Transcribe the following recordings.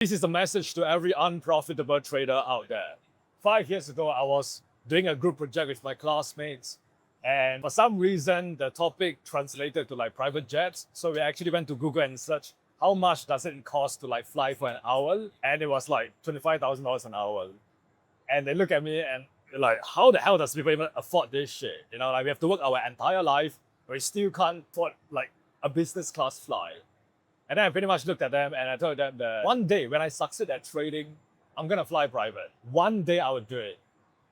This is a message to every unprofitable trader out there. 5 years ago, I was doing a group project with my classmates, and for some reason, the topic translated to like private jets. So we actually went to Google and searched how much does it cost to like fly for an hour, and it was like $25,000 an hour. And they look at me and they're like, how the hell does people even afford this shit? You know, like we have to work our entire life, but we still can't afford like a business class flight. And then I pretty much looked at them and I told them that one day when I succeed at trading, I'm gonna fly private. One day I would do it.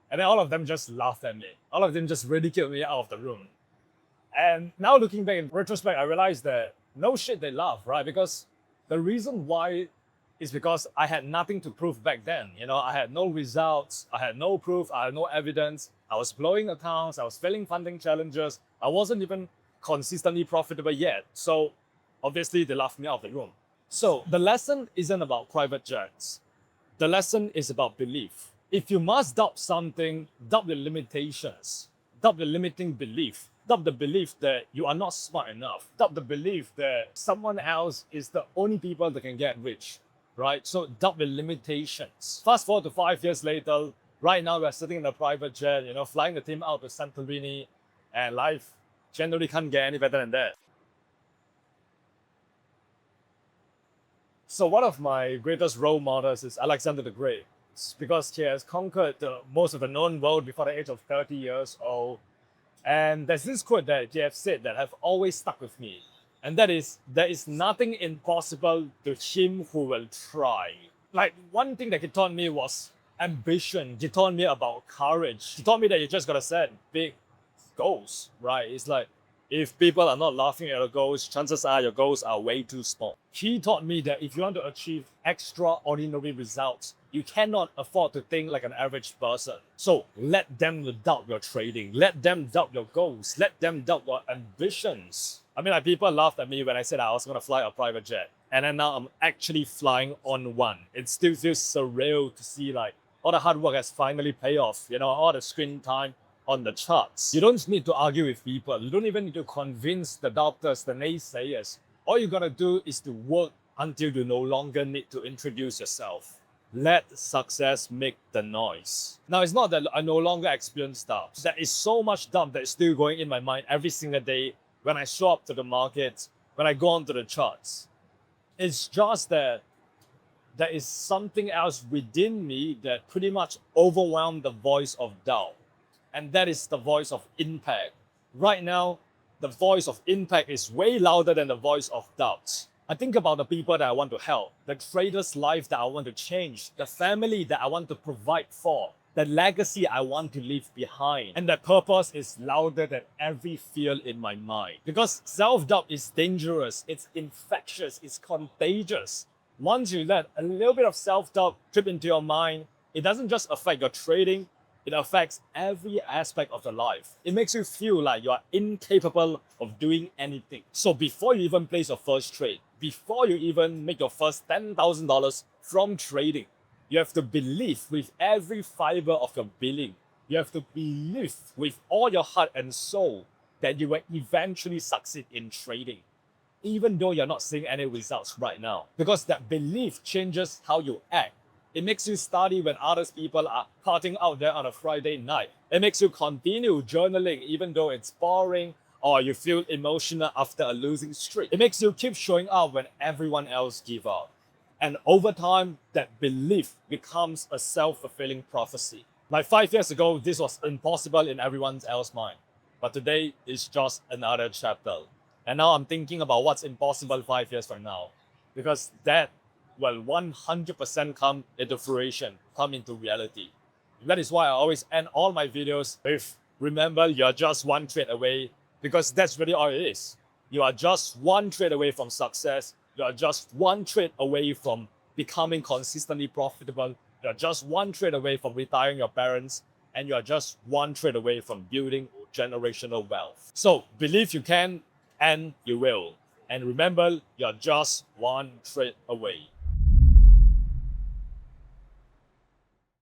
And then all of them just laughed at me. All of them just ridiculed me out of the room. And now looking back in retrospect, I realized that no shit, they laugh, right? Because the reason why is because I had nothing to prove back then. You know, I had no results, I had no proof, I had no evidence. I was blowing accounts, I was failing funding challenges. I wasn't even consistently profitable yet. So obviously they laughed me out of the room. So the lesson isn't about private jets. The lesson is about belief. If you must doubt something, doubt the limitations, doubt the limiting belief, doubt the belief that you are not smart enough, doubt the belief that someone else is the only people that can get rich, right? So doubt the limitations. Fast forward to 5 years later, right now we're sitting in a private jet, you know, flying the team out to Santorini, and life generally can't get any better than that. So one of my greatest role models is Alexander the Great. It's because he has conquered most of the known world before the age of 30 years old. And there's this quote that he has said that have always stuck with me. And that is, there is nothing impossible to him who will try. Like one thing that he taught me was ambition. He taught me about courage. He taught me that you just gotta set big goals, right? It's like, if people are not laughing at your goals, chances are your goals are way too small. He taught me that if you want to achieve extraordinary results, you cannot afford to think like an average person. So let them doubt your trading. Let them doubt your goals. Let them doubt your ambitions. I mean, like people laughed at me when I said I was going to fly a private jet. And then now I'm actually flying on one. It still feels surreal to see like all the hard work has finally paid off. You know, all the screen time on the charts. You don't need to argue with people. You don't even need to convince the doubters, the naysayers. All you gotta do is to work until you no longer need to introduce yourself. Let success make the noise. Now, it's not that I no longer experience doubt. There is so much doubt that is still going in my mind every single day when I show up to the market, when I go onto the charts. It's just that there is something else within me that pretty much overwhelmed the voice of doubt. And that is the voice of impact. Right now, the voice of impact is way louder than the voice of doubt. I think about the people that I want to help, the trader's life that I want to change, the family that I want to provide for, the legacy I want to leave behind. And that purpose is louder than every fear in my mind. Because self-doubt is dangerous, it's infectious, it's contagious. Once you let a little bit of self-doubt trip into your mind, it doesn't just affect your trading, it affects every aspect of your life. It makes you feel like you are incapable of doing anything. So before you even place your first trade, before you even make your first $10,000 from trading, you have to believe with every fiber of your being. You have to believe with all your heart and soul that you will eventually succeed in trading, even though you're not seeing any results right now. Because that belief changes how you act. It makes you study when other people are partying out there on a Friday night. It makes you continue journaling even though it's boring or you feel emotional after a losing streak. It makes you keep showing up when everyone else gives up. And over time, that belief becomes a self-fulfilling prophecy. Like 5 years ago, this was impossible in everyone else's mind. But today, it's just another chapter. And now I'm thinking about what's impossible 5 years from now. Because that will 100% come into fruition, come into reality. That is why I always end all my videos with, remember, you're just one trade away, because that's really all it is. You are just one trade away from success. You are just one trade away from becoming consistently profitable. You are just one trade away from retiring your parents. And you are just one trade away from building generational wealth. So believe you can and you will. And remember, you're just one trade away.